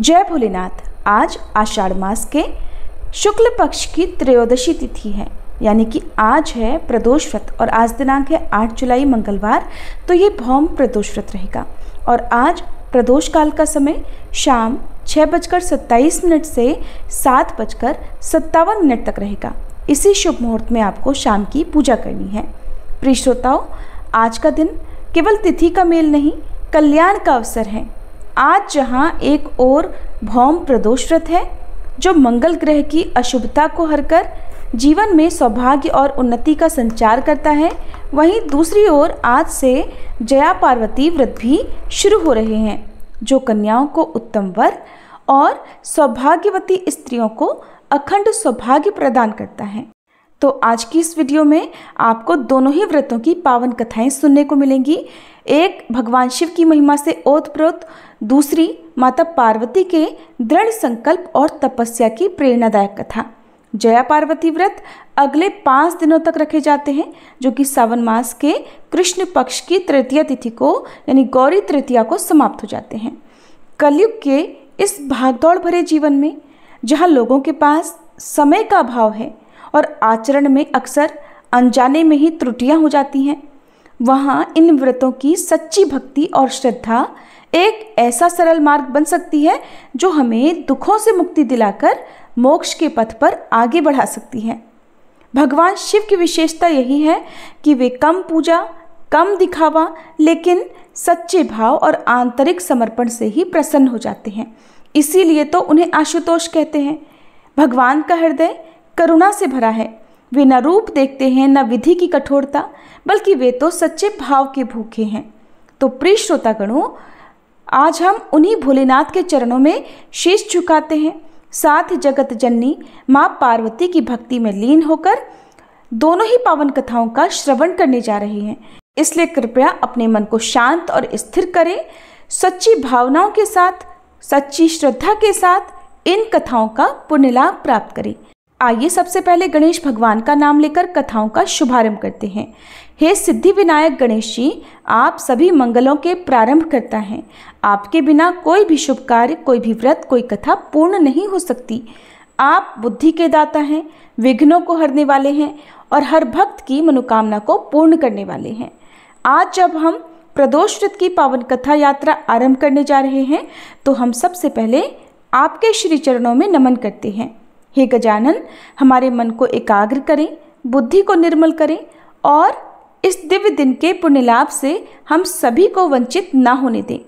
जय भोलेनाथ। आज आषाढ़ मास के शुक्ल पक्ष की त्रयोदशी तिथि है, यानी कि आज है प्रदोष व्रत और आज दिनांक है 8 जुलाई मंगलवार। तो ये भौम प्रदोष व्रत रहेगा और आज प्रदोष काल का समय शाम 6:27 से 7:57 तक रहेगा। इसी शुभ मुहूर्त में आपको शाम की पूजा करनी है। प्रिय श्रोताओ, आज का दिन केवल तिथि का मेल नहीं, कल्याण का अवसर है। आज जहां एक ओर भौम प्रदोष व्रत है जो मंगल ग्रह की अशुभता को हरकर जीवन में सौभाग्य और उन्नति का संचार करता है, वहीं दूसरी ओर आज से जया पार्वती व्रत भी शुरू हो रहे हैं जो कन्याओं को उत्तम वर और सौभाग्यवती स्त्रियों को अखंड सौभाग्य प्रदान करता है। तो आज की इस वीडियो में आपको दोनों ही व्रतों की पावन कथाएं सुनने को मिलेंगी। एक भगवान शिव की महिमा से ओतप्रोत, दूसरी माता पार्वती के दृढ़ संकल्प और तपस्या की प्रेरणादायक कथा। जया पार्वती व्रत अगले 5 दिनों तक रखे जाते हैं जो कि सावन मास के कृष्ण पक्ष की तृतीया तिथि को यानी गौरी तृतीया को समाप्त हो जाते हैं। कलयुग के इस भागदौड़ भरे जीवन में जहाँ लोगों के पास समय का अभाव है और आचरण में अक्सर अनजाने में ही त्रुटियां हो जाती हैं, वहाँ इन व्रतों की सच्ची भक्ति और श्रद्धा एक ऐसा सरल मार्ग बन सकती है जो हमें दुखों से मुक्ति दिलाकर मोक्ष के पथ पर आगे बढ़ा सकती है। भगवान शिव की विशेषता यही है कि वे कम पूजा, कम दिखावा, लेकिन सच्चे भाव और आंतरिक समर्पण से ही प्रसन्न हो जाते हैं। इसीलिए तो उन्हें आशुतोष कहते हैं। भगवान का हृदय करुणा से भरा है। वे न रूप देखते हैं न विधि की कठोरता, बल्कि वे तो सच्चे भाव के भूखे हैं। तो प्रिय श्रोतागणों, आज हम उन्हीं भोलेनाथ के चरणों में शीश झुकाते हैं, साथ ही जगत जननी माँ पार्वती की भक्ति में लीन होकर दोनों ही पावन कथाओं का श्रवण करने जा रहे हैं। इसलिए कृपया अपने मन को शांत और स्थिर करें, सच्ची भावनाओं के साथ, सच्ची श्रद्धा के साथ इन कथाओं का पुण्य लाभ प्राप्त करें। आइए सबसे पहले गणेश भगवान का नाम लेकर कथाओं का शुभारंभ करते हैं। हे सिद्धि विनायक गणेश जी, आप सभी मंगलों के प्रारंभ करता हैं। आपके बिना कोई भी शुभ कार्य, कोई भी व्रत, कोई कथा पूर्ण नहीं हो सकती। आप बुद्धि के दाता हैं, विघ्नों को हरने वाले हैं और हर भक्त की मनोकामना को पूर्ण करने वाले हैं। आज जब हम प्रदोष व्रत की पावन कथा यात्रा आरंभ करने जा रहे हैं तो हम सबसे पहले आपके श्री चरणों में नमन करते हैं। हे गजानन, हमारे मन को एकाग्र करें, बुद्धि को निर्मल करें और इस दिव्य दिन के पुण्य लाभ से हम सभी को वंचित ना होने दें।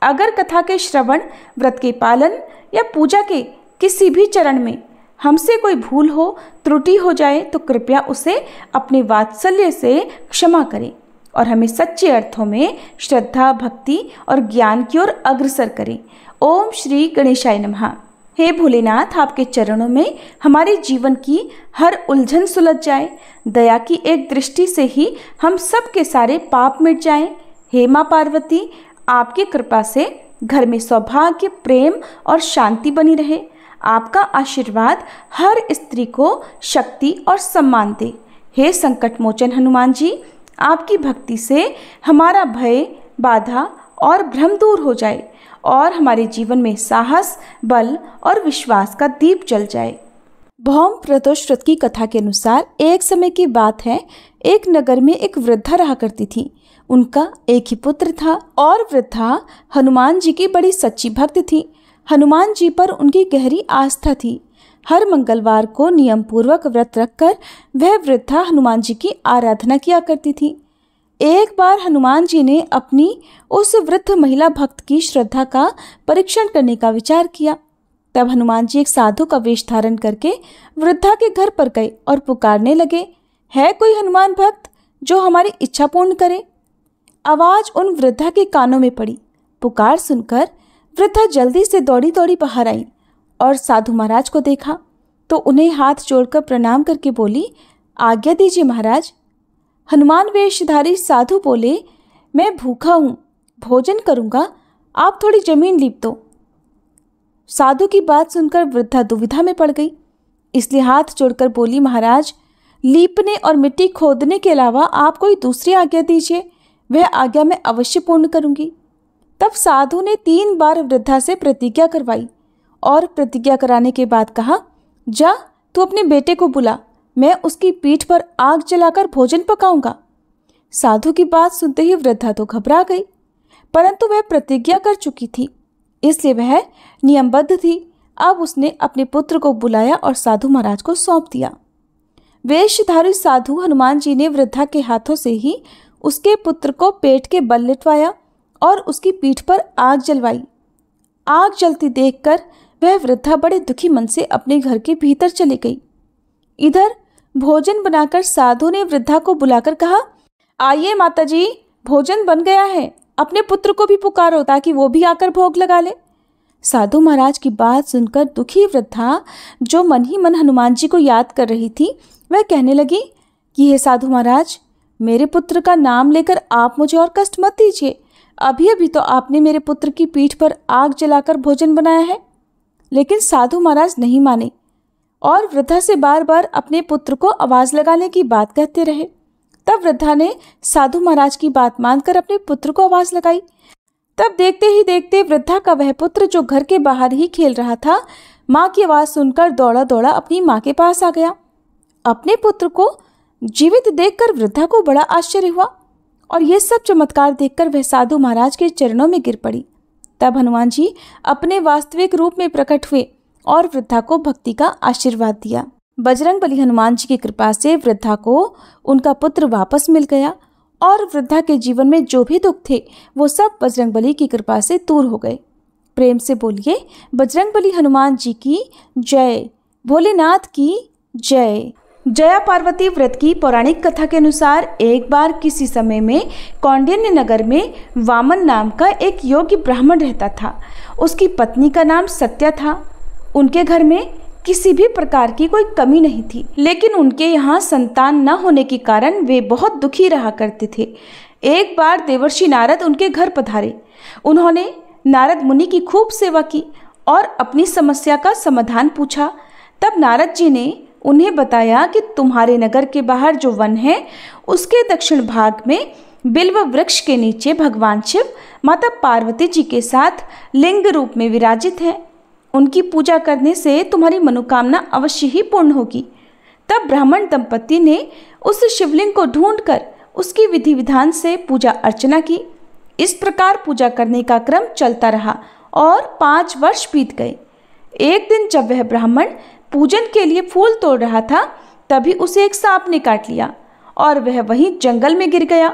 अगर कथा के श्रवण, व्रत के पालन या पूजा के किसी भी चरण में हमसे कोई भूल हो, त्रुटि हो जाए तो कृपया उसे अपने वात्सल्य से क्षमा करें और हमें सच्चे अर्थों में श्रद्धा, भक्ति और ज्ञान की ओर अग्रसर करें। ओम श्री गणेशाय नमः। हे भोलेनाथ, आपके चरणों में हमारे जीवन की हर उलझन सुलझ जाए। दया की एक दृष्टि से ही हम सब के सारे पाप मिट जाएं। हे माँ पार्वती, आपकी कृपा से घर में सौभाग्य, प्रेम और शांति बनी रहे। आपका आशीर्वाद हर स्त्री को शक्ति और सम्मान दे। हे संकट मोचन हनुमान जी, आपकी भक्ति से हमारा भय, बाधा और भ्रम दूर हो जाए और हमारे जीवन में साहस, बल और विश्वास का दीप जल जाए। भौम प्रदोष व्रत की कथा के अनुसार एक समय की बात है, एक नगर में एक वृद्धा रहा करती थी। उनका एक ही पुत्र था और वृद्धा हनुमान जी की बड़ी सच्ची भक्त थी। हनुमान जी पर उनकी गहरी आस्था थी। हर मंगलवार को नियम पूर्वक व्रत रखकर वह वृद्धा हनुमान जी की आराधना किया करती थी। एक बार हनुमान जी ने अपनी उस वृद्ध महिला भक्त की श्रद्धा का परीक्षण करने का विचार किया। तब हनुमान जी एक साधु का वेश धारण करके वृद्धा के घर पर गए और पुकारने लगे, है कोई हनुमान भक्त जो हमारी इच्छा पूर्ण करे? आवाज उन वृद्धा के कानों में पड़ी। पुकार सुनकर वृद्धा जल्दी से दौड़ी दौड़ी बाहर आई और साधु महाराज को देखा तो उन्हें हाथ जोड़कर प्रणाम करके बोली, आज्ञा दीजिए महाराज। हनुमान वेशधारी साधु बोले, मैं भूखा हूँ, भोजन करूँगा, आप थोड़ी जमीन लीप दो। साधु की बात सुनकर वृद्धा दुविधा में पड़ गई, इसलिए हाथ जोड़कर बोली, महाराज, लीपने और मिट्टी खोदने के अलावा आप कोई दूसरी आज्ञा दीजिए, वह आज्ञा मैं अवश्य पूर्ण करूँगी। तब साधु ने 3 बार वृद्धा से प्रतिज्ञा करवाई और प्रतिज्ञा कराने के बाद कहा, जा तू अपने बेटे को बुला, मैं उसकी पीठ पर आग जलाकर भोजन पकाऊंगा। साधु की बात सुनते ही वृद्धा तो घबरा गई, परंतु वह प्रतिज्ञा कर चुकी थी, इसलिए वह नियमबद्ध थी। अब उसने अपने पुत्र को बुलाया और साधु महाराज को सौंप दिया। वेशधारी साधु हनुमान जी ने वृद्धा के हाथों से ही उसके पुत्र को पेट के बल लिटवाया और उसकी पीठ पर आग जलवाई। आग जलती देखकर वह वृद्धा बड़े दुखी मन से अपने घर के भीतर चली गई। इधर भोजन बनाकर साधु ने वृद्धा को बुलाकर कहा, आइए माताजी, भोजन बन गया है, अपने पुत्र को भी पुकारो ताकि वो भी आकर भोग लगा ले। साधु महाराज की बात सुनकर दुखी वृद्धा, जो मन ही मन हनुमान जी को याद कर रही थी, वह कहने लगी कि हे साधु महाराज, मेरे पुत्र का नाम लेकर आप मुझे और कष्ट मत दीजिए। अभी अभी तो आपने मेरे पुत्र की पीठ पर आग जलाकर भोजन बनाया है। लेकिन साधु महाराज नहीं माने और वृद्धा से बार बार अपने पुत्र को आवाज़ लगाने की बात कहते रहे। तब वृद्धा ने साधु महाराज की बात मानकर अपने पुत्र को आवाज़ लगाई। तब देखते ही देखते वृद्धा का वह पुत्र, जो घर के बाहर ही खेल रहा था, माँ की आवाज़ सुनकर दौड़ा दौड़ा अपनी माँ के पास आ गया। अपने पुत्र को जीवित देखकर वृद्धा को बड़ा आश्चर्य हुआ और ये सब चमत्कार देखकर वह साधु महाराज के चरणों में गिर पड़ी। तब हनुमान जी अपने वास्तविक रूप में प्रकट हुए और वृद्धा को भक्ति का आशीर्वाद दिया। बजरंगबली हनुमान जी की कृपा से वृद्धा को उनका पुत्र वापस मिल गया और वृद्धा के जीवन में जो भी दुख थे वो सब बजरंगबली की कृपा से दूर हो गए। प्रेम से बोलिए बजरंगबली हनुमान जी की जय, भोलेनाथ की जय। जया पार्वती व्रत की पौराणिक कथा के अनुसार एक बार किसी समय में कौंडिन्य नगर में वामन नाम का एक योग्य ब्राह्मण रहता था। उसकी पत्नी का नाम सत्या था। उनके घर में किसी भी प्रकार की कोई कमी नहीं थी, लेकिन उनके यहाँ संतान न होने के कारण वे बहुत दुखी रहा करते थे। एक बार देवर्षि नारद उनके घर पधारे। उन्होंने नारद मुनि की खूब सेवा की और अपनी समस्या का समाधान पूछा। तब नारद जी ने उन्हें बताया कि तुम्हारे नगर के बाहर जो वन है, उसके दक्षिण भाग में बिल्व वृक्ष के नीचे भगवान शिव माता पार्वती जी के साथ लिंग रूप में विराजित हैं। उनकी पूजा करने से तुम्हारी मनोकामना अवश्य ही पूर्ण होगी। तब ब्राह्मण दंपति ने उस शिवलिंग को ढूंढकर उसकी विधि विधान से पूजा अर्चना की। इस प्रकार पूजा करने का क्रम चलता रहा और 5 वर्ष बीत गए। एक दिन जब वह ब्राह्मण पूजन के लिए फूल तोड़ रहा था, तभी उसे एक सांप ने काट लिया और वह वहीं जंगल में गिर गया।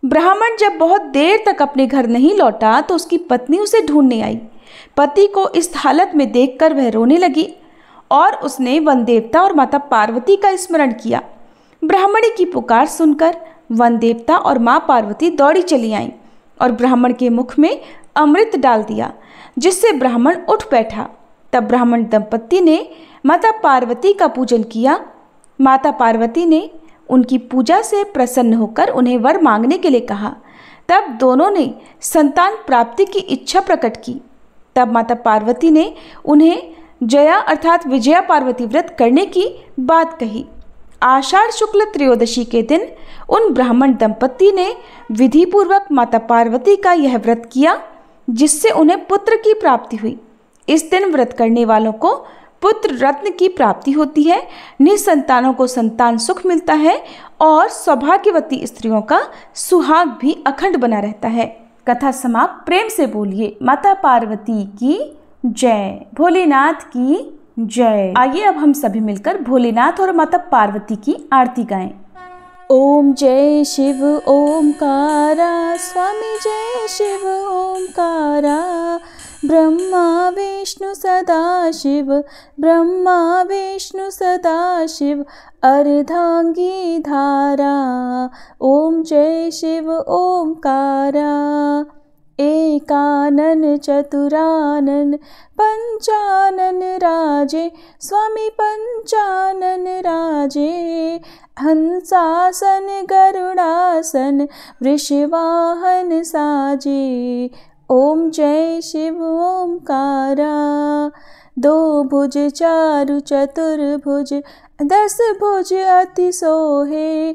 ब्राह्मण जब बहुत देर तक अपने घर नहीं लौटा तो उसकी पत्नी उसे ढूंढने आई। पति को इस हालत में देखकर वह रोने लगी और उसने वन देवता और माता पार्वती का स्मरण किया। ब्राह्मणी की पुकार सुनकर वन देवता और माँ पार्वती दौड़ी चली आईं और ब्राह्मण के मुख में अमृत डाल दिया, जिससे ब्राह्मण उठ बैठा। तब ब्राह्मण दंपति ने माता पार्वती का पूजन किया। माता पार्वती ने उनकी पूजा से प्रसन्न होकर उन्हें वर मांगने के लिए कहा। तब दोनों ने संतान प्राप्ति की इच्छा प्रकट की। तब माता पार्वती ने उन्हें जया अर्थात विजया पार्वती व्रत करने की बात कही। आषाढ़ शुक्ल त्रयोदशी के दिन उन ब्राह्मण दंपति ने विधि पूर्वक माता पार्वती का यह व्रत किया, जिससे उन्हें पुत्र की प्राप्ति हुई। इस दिन व्रत करने वालों को पुत्र रत्न की प्राप्ति होती है, निसंतानों को संतान सुख मिलता है और सौभाग्यवती स्त्रियों का सुहाग भी अखंड बना रहता है। कथा समाप्त। प्रेम से बोलिए माता पार्वती की जय, भोलेनाथ की जय। आइए अब हम सभी मिलकर भोलेनाथ और माता पार्वती की आरती गाएं। ओम जय शिव ओमकारा, स्वामी जय शिव ओमकारा, ब्रह्मा विष्णु सदा शिव, ब्रह्मा विष्णु सदा शिव, अर्धांगी धारा। ओम जय शिव ओमकारा, एकानन चतुरानन, पंचानन राजे, स्वामी पंचानन राजे, हंसासन गरुड़ासन, वृषवाहन साजे। ओम जय शिव ओमकारा, 2 भुज 4 चतुर्भुज, 10 भुज अति सोहे,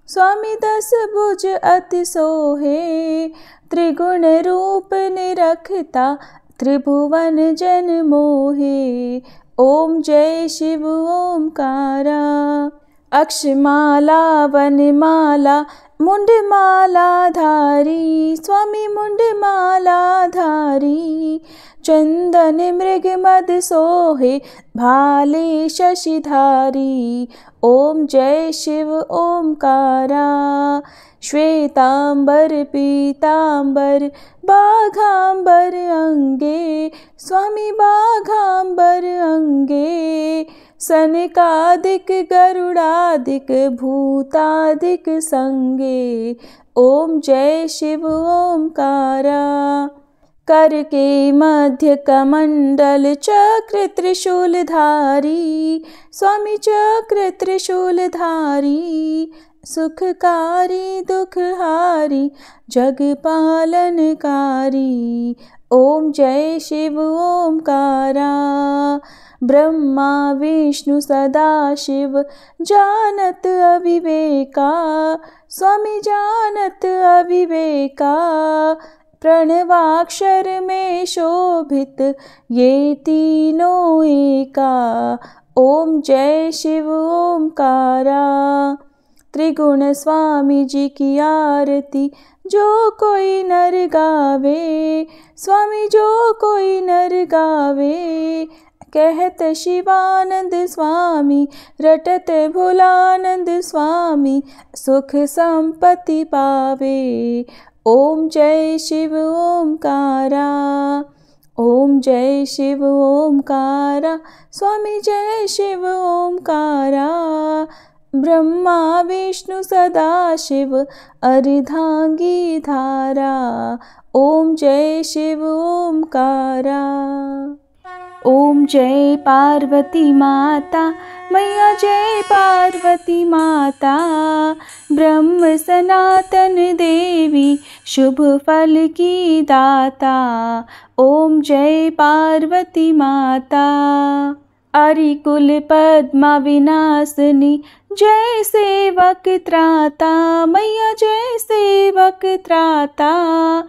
स्वामी 10 भुज अति सोहे, त्रिगुण रूप निरखता, त्रिभुवन जन मोहे। ओम जय शिव ओमकारा। अक्षमाला वनमाला मुंडमाला धारी, स्वामी मुंडमाला धारी। चंदन मृग मद सोहे, भाले शशिधारी। ओम जय शिव ओमकारा। श्वेतांबर पीतांबर बाघांबर अंगे, स्वामी बाघांबर अंगे। सनकादिक गरुड़ादिक भूतादिक संगे। ओम जय शिव ओमकारा। कर के मध्य कमंडल चक्र त्रिशूलधारी, स्वामी चक्र त्रिशूलधारी। सुखकारी दुखहारी जग पालनकारी। ओम जय शिव ओमकारा। ब्रह्मा विष्णु सदाशिव जानत अविवेका, स्वामी जानत अविवेका। प्रणवाक्षर में शोभित ये तीनों एका। ओम जय शिव ओमकारा। त्रिगुण स्वामी जी की आरती जो कोई नर गावे, स्वामी जो कोई नर गावे। कहत शिवानंद स्वामी रटत भोलानंद स्वामी, सुख संपत्ति पावे। ओम जय शिव ओमकारा। ओम जय शिव ओमकारा, स्वामी जय शिव ओमकारा। ब्रह्मा विष्णु सदाशिव अर्धांगी धारा। ओम जय शिव ओमकारा। ओम जय पार्वती माता, मैया जय पार्वती माता। ब्रह्म सनातन देवी शुभ फल की दाता। ओम जय पार्वती माता। अरिकुल पद्मा विनाशिनी जय सेवक त्राता, मैया जय सेवक त्राता।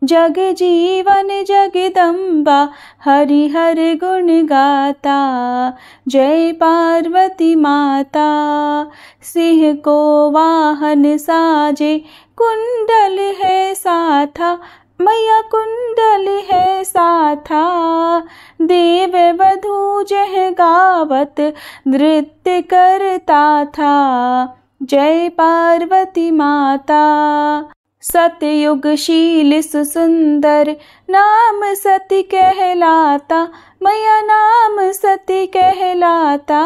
जग जीवन जगदम्बा हरि हर गुण गाता। जय पार्वती माता। सिंह को वाहन साजे कुंडल है साथा, मैया कुंडल है साथा। देव वधू जह गावत नृत्य करता था। जय पार्वती माता। सतयुगशील सुसुंदर नाम सती कहलाता, मैया नाम सती कहलाता।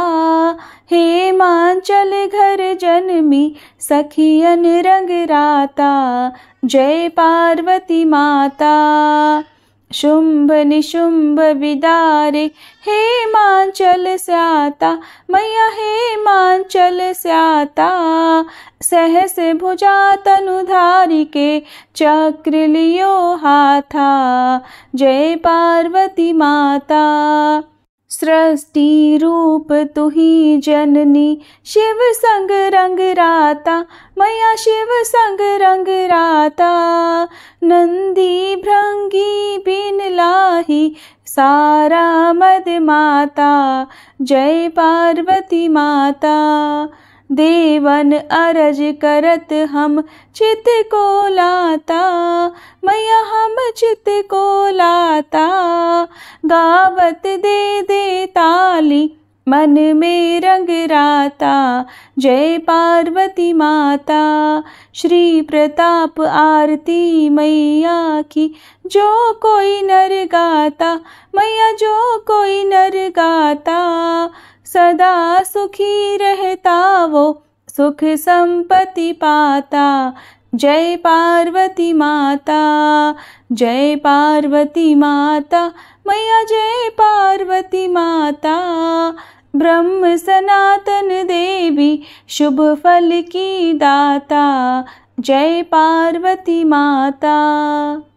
हेमांचल घर जन्मी सखियन रंग राता। जय पार्वती माता। शुंभ निशुंभ विदारे हेमांचल स्याता, मैया हेमांचल स्याता। सहस भुजा तनुधारी के चक्र लियो हाथा। जय पार्वती माता। सृष्टि रूप तुही जननी शिव संग रंग राता, मैया शिव संग रंग राता। नंदी भृंगी बिन लाही सारा मद माता। जय पार्वती माता। देवन अरज करत हम चित को लाता, मैया हम चित को लाता। गावत दे दे ताली मन में रंग राता। जय पार्वती माता। श्री प्रताप आरती मैया की जो कोई नर गाता, मैया जो कोई नर गाता। सदा सुखी रहता वो सुख संपत्ति पाता। जय पार्वती माता। जय पार्वती माता, मैया जय पार्वती माता। ब्रह्म सनातन देवी शुभ फल की दाता। जय पार्वती माता।